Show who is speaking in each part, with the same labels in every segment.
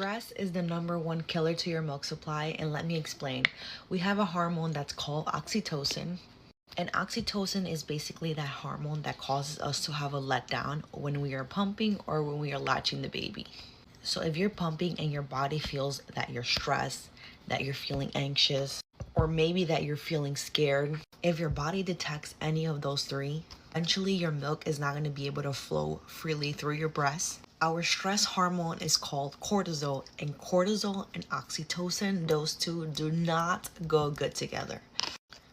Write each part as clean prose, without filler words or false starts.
Speaker 1: Stress is the #1 killer to your milk supply, and let me explain. We have a hormone that's called oxytocin, and oxytocin is basically that hormone that causes us to have a letdown when we are pumping or when we are latching the baby. So if you're pumping and your body feels that you're stressed, that you're feeling anxious, or maybe that you're feeling scared, if your body detects any of those three, eventually your milk is not going to be able to flow freely through your breast. Our stress hormone is called cortisol, and cortisol and oxytocin, those two do not go good together.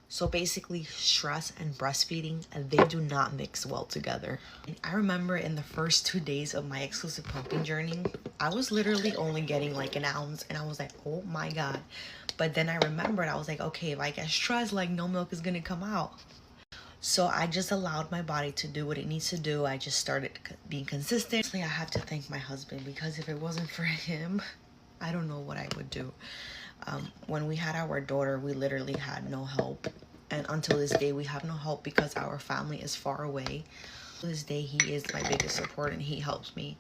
Speaker 1: So basically, stress and breastfeeding, they do not mix well together. And I remember in the first 2 days of my exclusive pumping journey, I was literally only getting like an ounce, and I was like, oh my God. But then I remembered, I was like, okay, if I get stressed, like no milk is gonna come out. So I just allowed my body to do what it needs to do. I just started being consistent. I have to thank my husband, because if it wasn't for him, I don't know what I would do. When we had our daughter, we literally had no help. And until this day, we have no help because our family is far away. To this day, he is my biggest support, and he helps me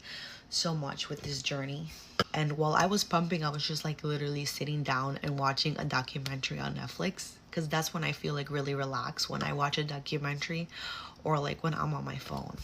Speaker 1: so much with this journey. And while I was pumping, I was just like literally sitting down and watching a documentary on Netflix, because that's when I feel like really relaxed, when I watch a documentary or like when I'm on my phone.